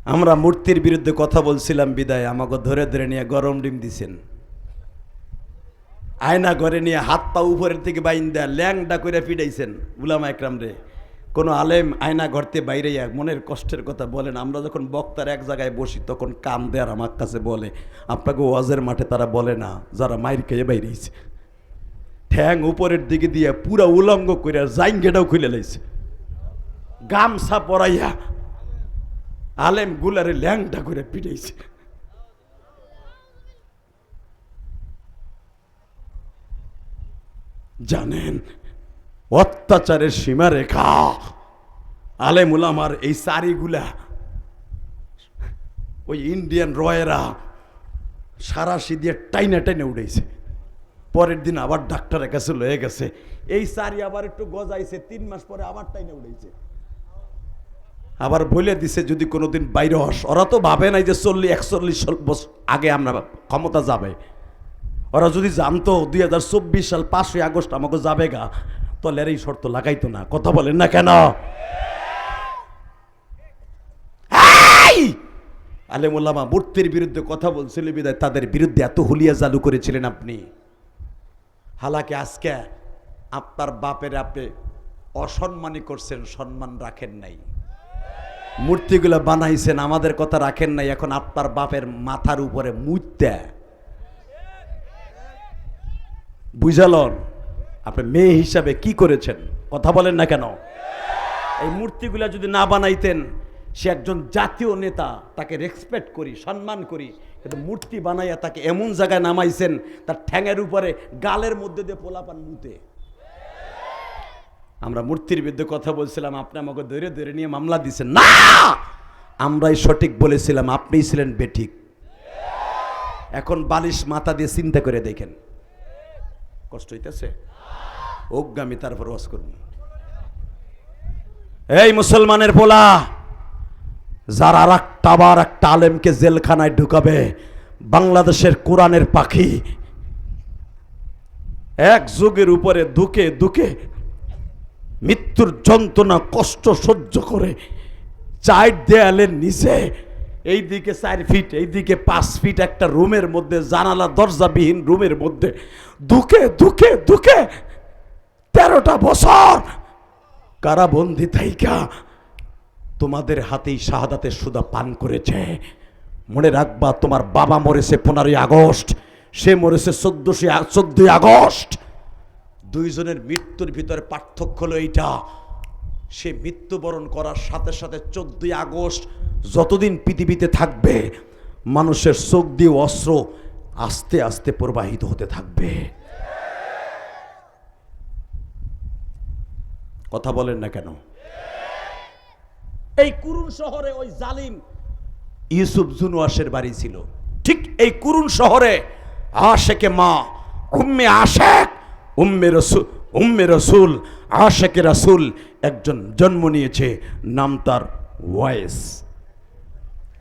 আমরা মূর্তির বিরুদ্ধে কথা বলছিলাম বিদায় আমাকে ধরে ধরে নিয়ে গরম ডিম দিছেন, আয়না ঘরে নিয়ে হাত পা উপরের থেকে বাইন দেয়া ল্যাংডা করে পিটাইছেন উলামা একরাম রে। কোনো আলেম আয়না ঘরতে বাইরে মনের কষ্টের কথা বলেন। আমরা যখন বক্তার এক জায়গায় বসি তখন কাম দেয়ার আমার কাছে বলে, আপনাকে ওয়াজের মাঠে তারা বলে না যারা মাইর খেয়ে বাইরেছে, ঠ্যাং উপরের দিকে দিয়ে পুরা উলঙ্গ করে জাইঙ্গেটাও খুলে লাইছে, গামছা পরাইয়া আলেম গুলারে ল্যাংটা করে পিটাইছে। জানেন অত্যাচারের সীমারেখা আলেম উলামার এই সারিগুলা ওই ইন্ডিয়ান রয়েরা সারাশি দিয়ে টাইনে টাইনে উঠেছে। পরের দিন আবার ডাক্তারের কাছে লয়ে গেছে, এই সারি আবার একটু গজাইছে, 3 মাস পরে আবার টাইনে উঠেছে। আবার বলে দিছে যদি কোনোদিন বাইরে হস, ওরা তো ভাবে নাই যে 40-41 বছর আগে আমরা ক্ষমতা যাবে। ওরা যদি জানতো 2024 সাল 5 আগস্ট আমাকে যাবে গা, তাহলে এই শর্ত লাগাইতো না। কথা বলেন না কেন? আলেম ওলামা মূর্তির বিরুদ্ধে কথা বলছিল বিদায় তাদের বিরুদ্ধে এত হুলিয়া চালু করেছিলেন আপনি। হালাকি আজকে আপনার বাপের আপনি অসম্মানই করছেন, সম্মান রাখেন নাই। মূর্তিগুলো বানাইছেন, আমাদের কথা রাখেন নাই। এখন আপনার বাপের মাথার উপরে মুইত্যা বুঝালন আপনি মেয়ে হিসাবে কি করেছেন? কথা বলেন না কেন? এই মূর্তিগুলা যদি না বানাইতেন, সে একজন জাতীয় নেতা, তাকে রেসপেক্ট করি, সম্মান করি, কিন্তু মূর্তি বানাইয়া তাকে এমন জায়গায় নামাইছেন তার ঠ্যাঙের উপরে গালের মধ্যে দিয়ে পোলাপান মুতে। আমরা মূর্তির বিরুদ্ধে কথা বলছিলাম, আপনি আমাকে ধরে ধরে নিয়ে মামলা দিচ্ছেন। না, আমরাই সঠিক বলেছিলাম, আপনিই ছিলেন বেঠিক। এখন বালিশ মাথা দিয়ে চিন্তা করে দেখেন, কষ্ট হইতেছে? অজ্ঞামী তারপর ওয়াজ করুন। এই মুসলমানের পোলা, যারা আর একটা আলেমকে জেলখানায় ঢুকাবে, বাংলাদেশের কোরআনের পাখি এক যুগের উপরে দুকে দুকে মৃত্যুর যন্ত্রণা কষ্ট সহ্য করে 4 দেয়ালের নিচে, এইদিকে 4 ফিট এইদিকে 5 ফিট একটা রুমের মধ্যে, জানালা দরজাবিহীন রুমের মধ্যে দুকে দুকে দুকে 13টা বছর কারাবন্দী থাইকা তোমাদের হাতেই শাহাদাতের সুধা পান করেছে। মনে রাখবা, তোমার বাবা মরেছে 15ই আগস্ট, সে মরেছে 14ই আগস্ট। দুইজনের মৃত্যুর ভিতরে পার্থক্য হলো এইটা, সে মৃত্যুবরণ করার সাথে সাথে 14ই আগস্ট যতদিন পৃথিবীতে থাকবে, মানুষের চোখ দিয়ে অস্ত্র আস্তে আস্তে প্রবাহিত হতে থাকবে। কথা বলেন না কেন? এই কুরুন শহরে ওই জালিম ইউসুফ জুনওয়াসের বাড়ি ছিল। ঠিক এই কুরুন শহরে আশেকে মা, উম্মে আশেক, উম্মে রসুল, আশেকে রাসূল একজন জন্ম নিয়েছে। নাম তার ওয়াইস।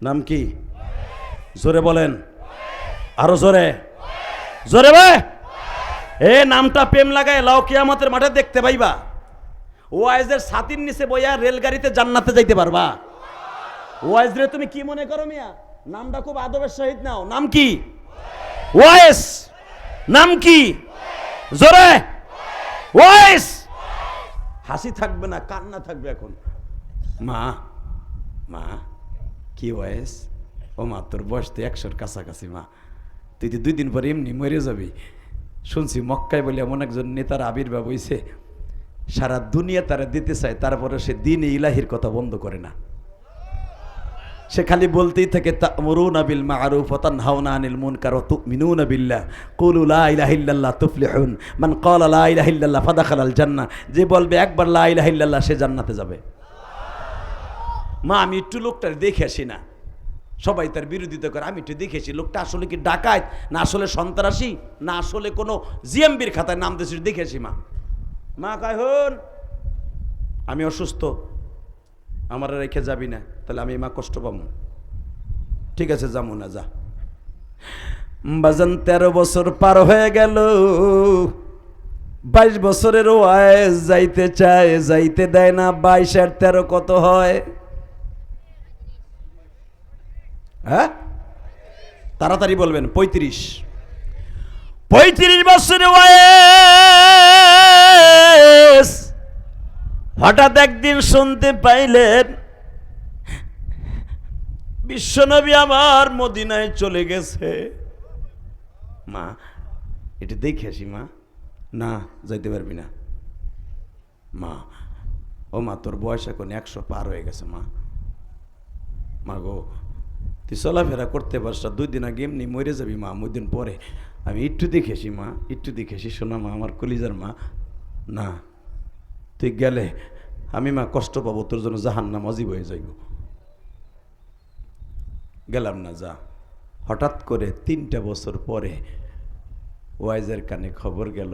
নাম কি? জোরে বলেন, আরো জোরে, জোরে বে। এ নামটা প্রেম লাগায় লাও, কিয়ামতের মাঠে দেখতে পাইবা। ওয়াইজের ছাতির নিচে বইয়া রেলগাড়িতে জান্নাতে যাইতে পারবা। ওয়াইজ রে তুমি কি মনে করো মিয়া? নামটা খুব আদবের সহিত নাও। নাম কি? ওয়াইস। নাম কি? জোরে, ওয়াইস। হাসি থাকবে না, কান্না থাকবে। এখন মা, মা কি ওয়াইস? ও মা, তোর বয়স তো 100-র কাছাকাছি। মা, তুই তো 2 দিন পরে এমনি মরে যাবি। শুনছি মক্কায় বলে এমন একজন নেতার আবির্ভাব হয়েছে, সারা দুনিয়া তারা দিতে চায়, তারপরে সে দ্বীনে ইলাহির কথা বন্ধ করে না। সে খালি বলতেই থাকে তা'মুরুনা বিল মা'রুফ ওয়া তানহাউনা আনিল মুনকার ওয়া তু'মিনুনা বিল্লাহ কুলু লা ইলাহা ইল্লাল্লাহ তুফলিহুন মান ক্বালা লা ইলাহা ইল্লাল্লাহ ফাদাখালাল জান্নাহ। যে বলবে একবার লা ইলাহা ইল্লাল্লাহ, সে জান্নাতে যাবে। মা, আমি একটু লোকটা দেখে আসি না। সবাই তার বিরোধিতা করে, আমি একটু দেখেছি লোকটা আসলে কি ডাকাত, না আসলে সন্ত্রাসী, না আসলে কোনো জিএমবির খাতায় নাম দিয়েছি, দেখেছি। মা, মা কয় হন আমি অসুস্থ, আমার রেখে যাবি না। তাহলে আমি মা কষ্ট পাবো। ঠিক আছে, যাবো না, যা। বাজান 13 বছর পার হয়ে গেল, 22 বছরের ওয়াইজ যাইতে চায়, যাইতে দেয় না। 22 আর 13 কত হয়? হ্যাঁ, তাড়াতাড়ি বলবেন। 35 বছরের বয়স। হঠাৎ একদিন শুনতে পাইলেন বিশ্বনবী আমার মদিনায় চলে গেছে। মা, এটা দেখে আসি মা। না, যাইতে পারবি না মা। ও মা, তোর বয়স এখন 100 পার হয়ে গেছে মা। মা গো, তুই চলাফেরা করতে পারছ, 2 দিন আগে এমনি মরে যাবি মা, 2 দিন পরে। আমি একটু দেখেছি মা, একটু দেখেছি। শোনা মা, আমার কলিজার মা। না, তুই গেলে আমি মা কষ্ট পাবো, তোর জন্য জাহান্নাম অজীব হয়ে যাইব। গেলাম না, যা। হঠাৎ করে 3টা বছর পরে ওয়াইজের কানে খবর গেল,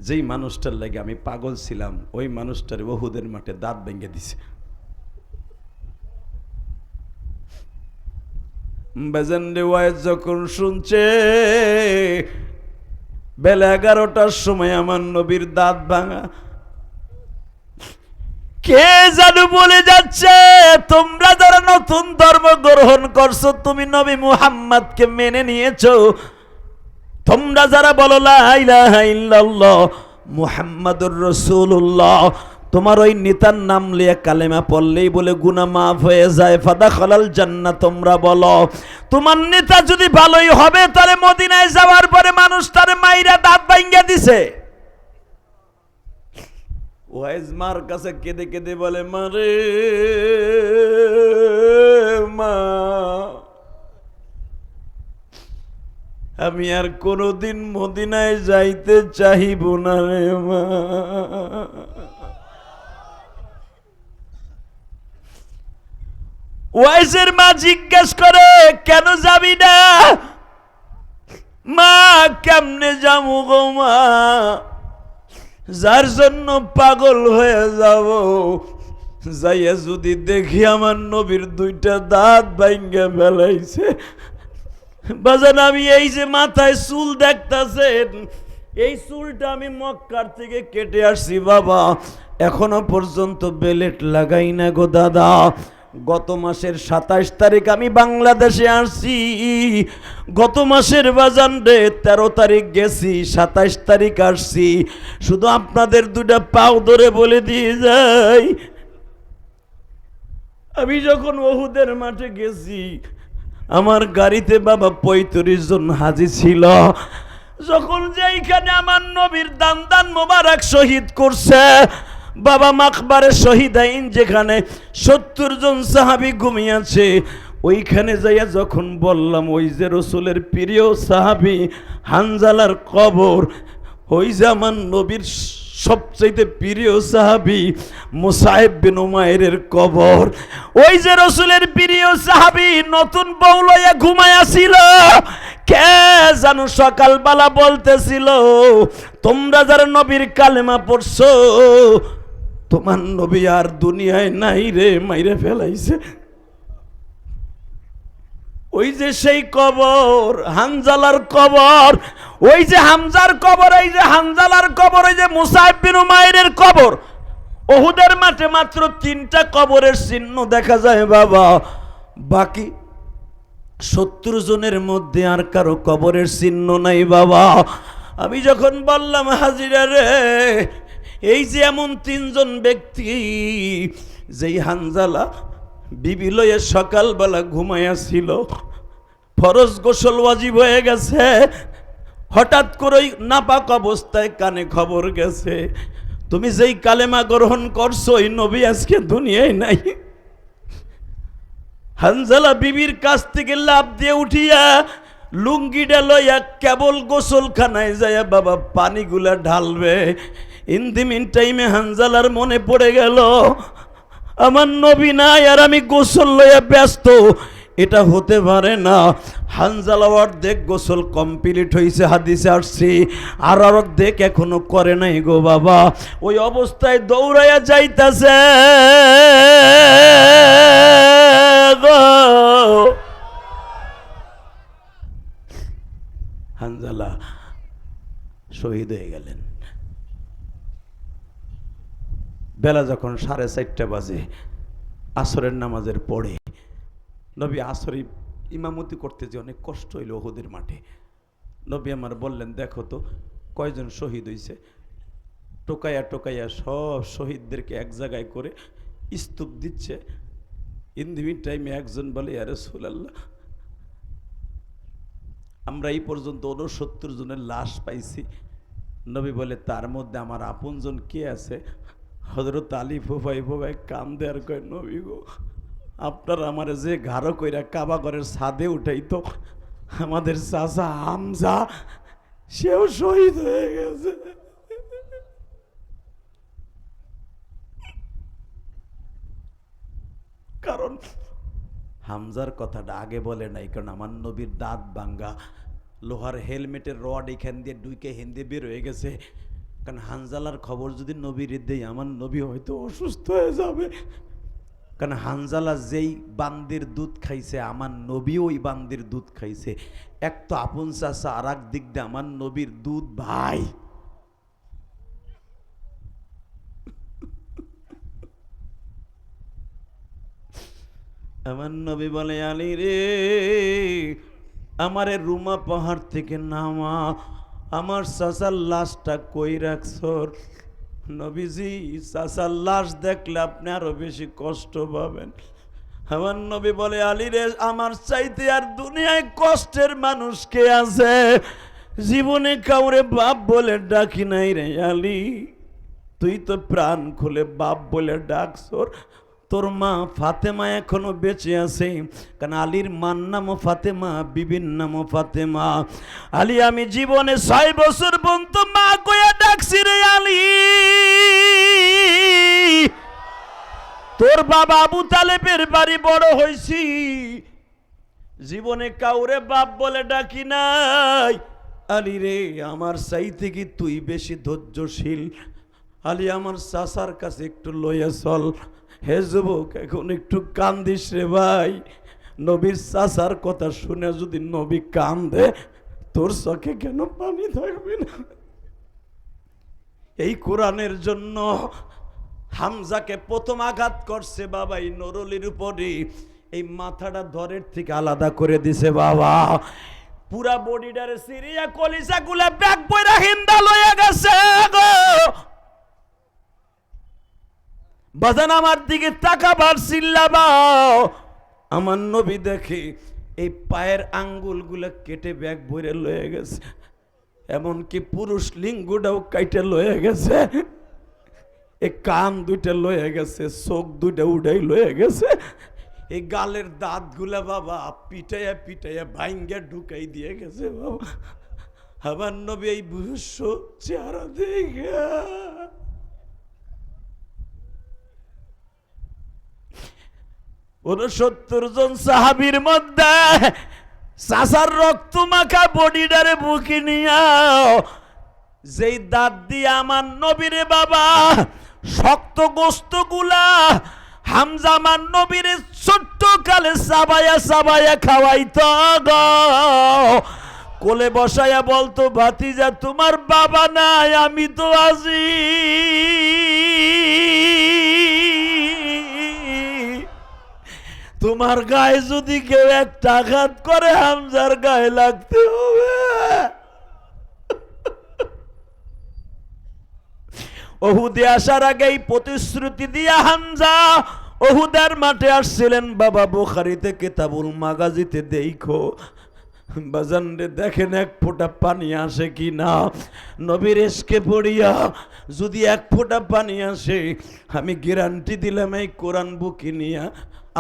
যেই মানুষটার লাগে আমি পাগল ছিলাম, ওই মানুষটার উহুদের মাঠে দাঁত ভেঙে দিছে। বেজেন্ডে ওয়াইজ যখন শুনছে বেলা 11টার সময় আমার নবীর দাঁত ভাঙা, কে জানু বলে যাচ্ছে, তোমরা যারা নতুন ধর্ম গ্রহণ করছো, তুমি নবী মুহাম্মদকে মেনে নিয়েছো, তোমরা যারা বলো লা ইলাহা ইল্লাল্লাহ মুহাম্মাদুর রাসূলুল্লাহ, তোমার ওই নেতার নাম লিয়ে কালেমা পড়লেই বলে গুনাহ মাফ হয়ে যায়, ফাদাখালাল জান্নাহ, তোমরা বলো তোমার নেতা যদি ভালোই হবে, তাহলে মদিনায় যাওয়ার পরে মানুষ তার মাইরা দাঁত ভাঙিয়ে দিছে। ওয়াইজ মার কাছে কেঁদে কেঁদে বলে, মারে মা, আমি আর কোনোদিন মদিনায় যাইতে চাহিব না রে মা। ওয়াইজের মা জিজ্ঞেস করে, কেন যাবি না? মা, কেমনে যাবো গো মা, যার জন্য পাগল হয়ে যাব, যাইয়া যদি দেখি আমার নবীর 2টা দাঁত ভাঙ্গা ফেলাইছে। বাজান, আমি এই যে মাথায় চুল দেখতাছেন, এই চুলটা আমি মক্কার থেকে কেটে আসছি বাবা, এখনো পর্যন্ত বেলেট লাগাই না গো দাদা। গত মাসের 27 তারিখ আমি বাংলাদেশে আসছি, গত মাসের বাজান রে 13 তারিখ গেছি, 27 তারিখ আসছি। শুধু আপনাদের 2টা পাও ধরে বলে দিয়ে যাই, আমি যখন উহুদের মাঠে গেছি, আমার গাড়িতে বাবা 35 জন হাজী ছিল। যখন যেইখানে আমার নবীর দান মোবারক শহীদ করছে, বাবা মাকবারে শহীদাইন, যেখানে 70 জন সাহাবী ঘুমিয়েছে, ওইখানে যাইয়া যখন বললাম ওই যে রসুলের প্রিয় সাহাবী হানজালার কবর, ওই যে আমার নবীর সবচাইতে প্রিয় সাহাবী মুসাইব বিন উমাইরের কবর, ওই যে রসুলের প্রিয় সাহাবী নতুন বউ লইয়া ঘুমাইয়াছিল, কে জানো সকালবেলা বলতেছিল, তোমরা যারা নবীর কালেমা পড়ছো, তোমার নবী আর দুনিয়ায় নাই রে, মাইরে ফেলাইছে। ওই যে সেই কবর, হানজালার কবর, ওই যে হামজার কবর, এই যে হানজালার কবর, ওই যে মুসাইব বিন উমাইরের কবর। উহুদের মাঠে মাত্র 3টা কবরের চিহ্ন দেখা যায় বাবা, বাকি 70 জনের মধ্যে আর কারো কবরের চিহ্ন নাই বাবা। আমি যখন বললাম হাজিরা রে, এই যে এমন 3 জন ব্যক্তি, যেই হানজালা বিবি লইয়া সকালবেলা ঘুমাইয়াছিল, ফরজ গোসল ওয়াজিব হয়ে গেছে, হঠাৎ করে নাপাক অবস্থায় কানে খবর গেছে, তুমি যেই কালেমা গ্রহণ করছো, ওই নবী আজকে দুনিয়ায় নাই। হানজালা বিবির কাছ থেকে লাফ দিয়ে উঠিয়া লুঙ্গিটা লইয়া কেবল গোসলখানায় যাইয়া বাবা পানিগুলা ঢালবে। ইন দি মিন টাইমে হানজালার মনে পড়ে গেল, আমার নবী নাই আর আমি গোসল লইয়া ব্যস্ত, এটা হতে পারে না। হানজালা অর্ধেক গোসল কমপ্লিট হয়েছে, হাদিসে আসছে, আর অর্ধেক এখনো করে নাই গো বাবা। ওই অবস্থায় দৌড়াইয়া যাইতাছে গো। হানজালা শহীদ হয়ে গেলেন। বেলা যখন 4:30 বাজে, আসরের নামাজের পরে নবী আসরে ইমামতি করতে যে অনেক কষ্ট হইল ওহুদের মাঠে। নবী আমার বললেন, দেখো তো কয়জন শহীদ হইছে। টোকাইয়া টোকাইয়া সব শহীদদেরকে এক জায়গায় করে স্তূপ দিচ্ছে। ইন দি মিন টাইমে একজন বলে, ইয়া রাসূলুল্লাহ, আমরা এই পর্যন্ত 69 জনের লাশ পাইছি। নবী বলে, তার মধ্যে আমার আপনজন কে আছে? হযরত আলী ফুফাই ফুফাই কান্দে আর কয়, নবী গো, আপনার আমার যে ঘাড়ো কইরা কাবা ঘরের ছাদে উঠাইতো আমাদের চাচা হামজা, সেও শহীদ হয়ে গেছে। কারণ হামজার কথাটা আগে বলে নাই, কারণ আমার নবীর দাঁত ভাঙ্গা, লোহার হেলমেটের রড এখান দিয়ে ডুইকে হিন্দে বের হয়ে গেছে। কারণ হানজালার খবর যদি নবীর দেই, আমার নবী হয়তো অসুস্থ হয়ে যাবে। কারণ হানজালা যেই বান্দির দুধ খাইছে, আমার নবী ওই বান্দির দুধ খাইছে। এক তো আপন চাচা, আর এক দিক দিয়ে আমার নবীর দুধ ভাই। আমার নবী বলে, আলী রে, আমারে রুমা পাহাড় থেকে নামা, আমার চাচার লাশটা কই রাখছ? নবীজি, চাচার লাশ দেখলে আপনি আরো বেশি কষ্ট পাবেন। আমার নবী বলে, আলী রে, আমার চাইতে আর দুনিয়ায় কষ্টের মানুষ কে আছে? জীবনে কাউরে বাপ বলে ডাকি নাই রে আলী, তুই তো প্রাণ খুলে বাপ বলে ডাকছর। তোর মা ফাতেমা এখনো বেঁচে আছে, কারণ আলীর মার নামও ফাতেমা, বিবির নামও ফাতেমা। আলী, আমি জীবনে 6 বছর পর্যন্ত মা কইয়া ডাকছি রে আলী। তোর বাবা আবু তালেবের বাড়ি বড় হইছি, জীবনে কাউরে বাপ বলে ডাকি নাই। আলী রে, আমার চাইতে কি তুই বেশি ধৈর্যশীল? আলী, আমার চাচার কাছে একটু লইয়া চল। হে যুবক, এখন একটু কান্দিস রে ভাই। নবীর চাচার কথা শুনে যদি নবী কান্দে, তোর চোখে কেন পানি থাকবে না? এই কোরআনের জন্য হামজাকে প্রথম আঘাত করছে বাবা এই নরলির উপরে, এই মাথাটা ধরের থেকে আলাদা করে দিছে বাবা। পুরা বডিটারে সিরিয়া কলিজা গুলা ব্যাগ বইরা হিন্দা লইয়া গেছে গো। বাজান, আমার দিকে তাকাবার চিল্লাবাও। আমার নবী দেখে এই পায়ের আঙ্গুলগুলা কেটে ব্যাগ বইরে লয়ে গেছে, এমনকি পুরুষ লিঙ্গটাও কাইটে লয়ে গেছে, এই কান দুইটা লয়ে গেছে, চোখ দুইটা উড়াই লয়ে গেছে, এই গালের দাঁতগুলা বাবা পিটাইয়া পিটাইয়া ভাঙ্গা ঢুকাই দিয়ে গেছে বাবা। আমার নবী এই বুঝছ চেহারা দেখে 69 জন সাহাবীর মধ্যে চাচার রক্ত মাখা বডিটারে বুকে নিয়া যেই দাঁত দিয়ে আমার নবীরে বাবা শক্ত গোস্ত গুলা হামজা আমার নবীরে ছোট্ট কালে সাবায়া সাবায়া খাওয়াইতো গো। কোলে বসায়া বলতো, ভাতিজা তোমার বাবা নাই, আমি তো আছি। তোমার গায়ে যদি কেউ একটা আঘাত করে, হামজার গায়ে লাগতে হবে। ওহুদে আসার আগেই প্রতিশ্রুতি দিয়া হামজা ওহুদের মাঠে আসছিলেন বাবা। বুখারীতে কিতাবুল মাগাজিতে দেখো বাজান রে, দেখেন এক ফোঁটা পানি আসে কি না। নবীর ইশকে পড়িয়া যদি এক ফোঁটা পানি আসে, আমি গ্যারান্টি দিলাম এই কোরআন বুকে নিয়া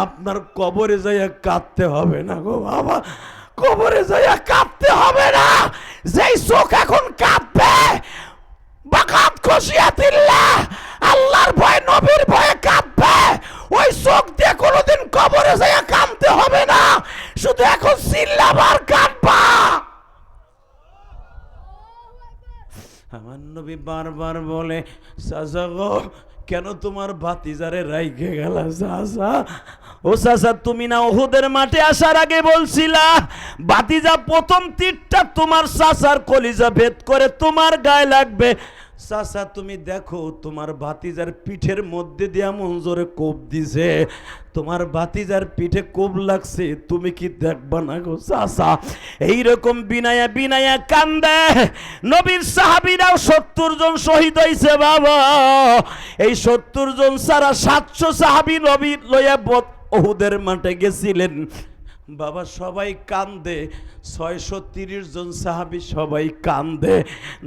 আপনার কবরে যাইয়া কাঁদতে হবে না গো বাবা, কবরে যাইয়া কাঁদতে হবে না। যেই চোখ এখন কাঁদবে, বাকাত খশিয়াতিল্লাহ, আল্লাহর ভয় নবীর ভয়ে কাঁদবে, ওই চোখ দিয়ে কোনোদিন কবরে যাইয়া কাঁদতে হবে না, শুধু এখন চিল্লাবার কাঁদবা। আমার নবী বারবার বলে, চাচা গো, কেন তোমার ভাতিজারে রাইখে গেলা চাচা? ও চাচা, তুমি না উহুদের মাঠে আসার আগে বলছিলা ভাতিজা প্রথম তীরটা তোমার চাচার কলিজা ভেদ করে তোমার গায়ে লাগবে। চাচা তুমি দেখো তোমার ভাতিজার পিঠের মধ্যে দিয়ে এমন জোরে কোপ দিছে, তোমার ভাতিজার পিঠে কোপ লাগছে, তুমি কি দেখবা না গো চাচা? এইরকম বিনায়া বিনায়া কান্দে। নবীর সাহাবীরাও 70 জন শহীদ হইছে বাবা। এই 70 জন ছাড়া 700 সাহাবী নবী লইয়া উহুদের মাঠে গেছিলেন বাবা। সবাই কান্দে, 630 জন সাহাবী সবাই কান্দে।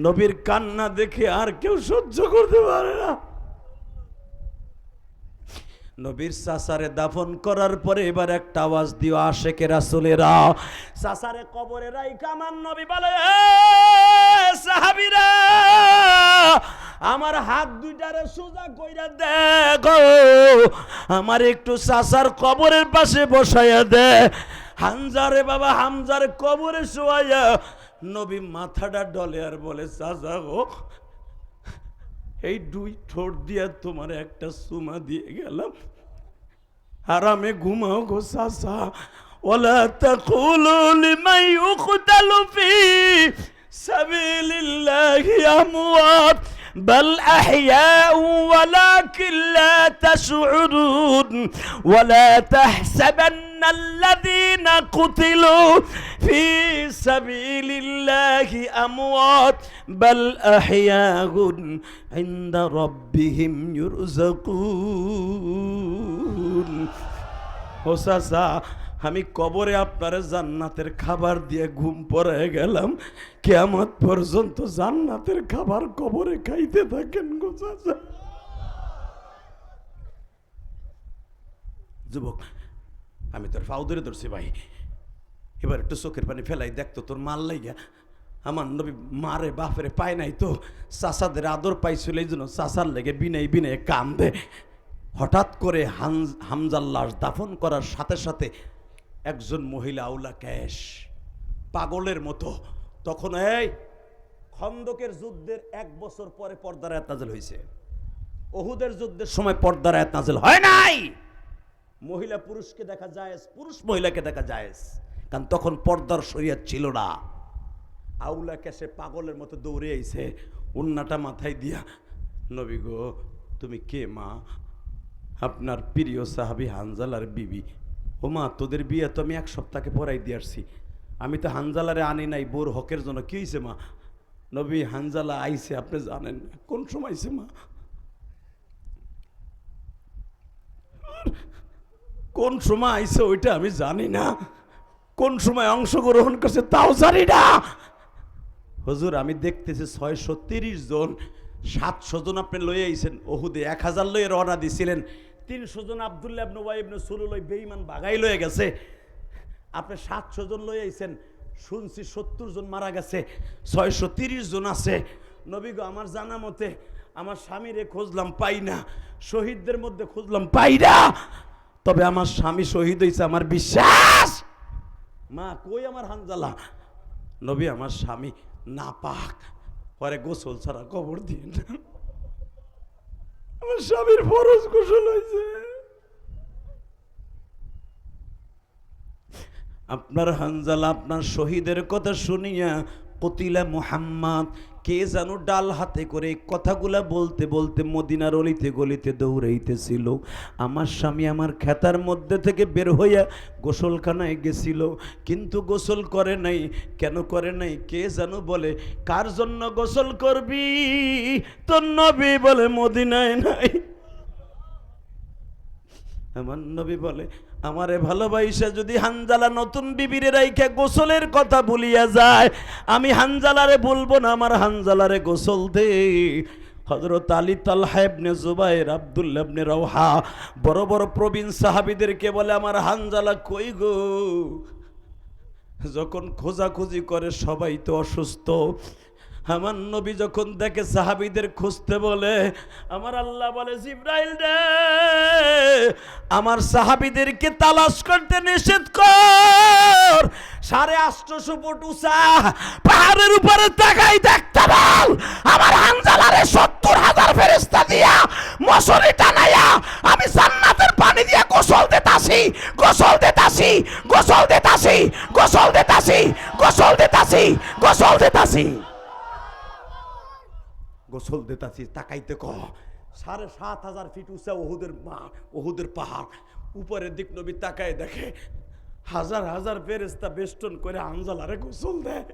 নবীর কান্না দেখে আর কেউ সহ্য করতে পারে না। নবীর চাচারে দাফন করার পরে এবার একটা আওয়াজ দিও আশেকে রাসূলেরা, চাচারে কবরে রাইখা আমার নবী বলে, সাহাবীরা আমার হাত দুইটারে সোজা কইরা দেখো, আমার একটু চাচার কবরের পাশে বসাইয়া দে। হামজারে বাবা, হামজারে কবরে শোয়াইয়া নবী মাথাটা ডলে আর বলে, চাচা গো এই 2 ঠোঁট দিয়া তোমার একটা চুমা দিয়ে গেলাম, আরামে ঘুমাও গো চাচা। ওয়ালা তাকুলু লিমান ইউকতালু ফি সাবিলিল্লাহি আমওয়াত بل أحياء ولكن لا تشعرون ولا تحسبن الذين قتلوا في سبيل الله أموات بل أحياء عند ربهم يرزقون হোসাসা আমি কবরে আপনার জান্নাতের খাবার দিয়ে ঘুম পড়ে গেলাম, কিয়ামত পর্যন্ত জান্নাতের খাবার কবরে খাইতে থাকেন গো চাচা। যুবক আমি তোর ফাউ ধরে ধরছি ভাই, এবার একটু চোখের পানি ফেলাই দেখতো তোর মাল লাইগা। আমার নবী মারে বাপরে পায় নাই তো, চাচাদের আদর পাইছিল, এই জন্য চাচার লেগে বিনাই বিনাই কান্দে। হঠাৎ করে হামজার লাশ দাফন করার সাথে সাথে একজন মহিলা আউলা ক্যাশ পাগলের মতো, তখন এই খন্দকের যুদ্ধের 1 বছর পরে পর্দার আয়াত নাযিল হয়েছে, উহুদের যুদ্ধের সময় পর্দার আয়াত নাযিল হয় নাই। মহিলা পুরুষকে দেখা জায়েজ, পুরুষ মহিলাকে দেখা জায়েজ, কারণ তখন পর্দার শরীয়ত ছিল না। আউলা ক্যাশে পাগলের মতো দৌড়ে আইছে, উন্নাটা মাথায় দিয়া, নবী গো তুমি কে মা? আপনার প্রিয় সাহাবী হানজালার বিবি। ও মা তোদের বিয়ে তো আমি 1 সপ্তাহকে পরাই দিয়ে আসছি, আমি তো হানজালারে আনি নাই বোর হকের জন্য। কি হয়েছে মা? নবী হানজালা আইছে আপনি জানেন না। কোন সময় আইছে মা? কোন সময় আইছে ওইটা আমি জানি না, কোন সময় অংশগ্রহণ করছে তাও জানি না। হুজুর আমি দেখতেছি 630 জন, 700 জন আপনি লয়ে আইছেন, ওহুদে 1000 লয়ে রওনা দিছিলেন, 300 জন আব্দুল্লাহ ইবনে উবাই ইবনে সুলুল ওই বেঈমান বাগাই লয়ে গেছে, আপনি 700 জন লয়ে আইছেন। শুনছি 70 জন মারা গেছে, 630 জন আছে। নবী গো আমার জানা মতে আমার স্বামীরে খুঁজলাম পাই না, শহীদদের মধ্যে খুঁজলাম পাই না, তবে আমার স্বামী শহীদ হয়েছে আমার বিশ্বাস। মা কই আমার হানজালা? নবী আমার স্বামী নাপাক, পরে গোসল ছাড়া কবর দিয়ে না, আমার স্বামীর ফরজ গোসল হয়েছে। আপনার হানজালা আপনার শহীদের কথা শুনিয়া কতিলা মুহাম্মদ কে যেন ডাল হাতে করে কথাগুলা বলতে বলতে মদিনার অলিতে গলিতে দৌড়াইতেছিল। আমার স্বামী আমার খেতার মধ্যে থেকে বের হইয়া গোসলখানায় গেছিল, কিন্তু গোসল করে নাই। কেন করে নাই? কে যেন বলে, কার জন্য গোসল করবি? তোর নবী বলে মদিনায় নাই। আমার নবী বলে, আমারে ভালোবাসা যদি হানজালা নতুন বিবিরে রাইখা গোসলের কথা ভুলিয়া যায়, আমি হানজালারে বলবো না আমার হানজালারে গোসল দে। হযরত আলী, তালহা ইবনে জুবাইর, আব্দুল্লাহ ইবনে রাওহা বড় বড় প্রবীণ সাহাবীদেরকে বলে, আমার হানজালা কই গো? যখন খোঁজাখুঁজি করে সবাই তো অসুস্থ। আমার নবী যখন দেখে সাহাবীদের খুঁজতে বলে, আমার আল্লাহ বলে, জিবরাইল রে আমার সাহাবীদেরকে তালাশ করতে নিষেধ কর। 850 ফুট উঁচা পাহাড়ের উপরে তাকাই দেখতে বল, আমার হানজালারে 70,000 ফেরেশতা দিয়া মশারি টানাইয়া আমি জান্নাতের পানি দিয়া গোসল দিতাছি, গোসল দিতাছি, গোসল দিতাছি, গোসল দিতাছি, গোসল দিতাছি, গোসল দিতাছি। গোসল দিতাছি, তাকাইতে ক ৭,৫০০ ফিট উঁচা ওহুদের পাহাড়। উপরের দিক নবী তাকায় দেখে হাজার হাজার ফেরেশতা বেষ্টন করে হানজালারে গোসল দেয়।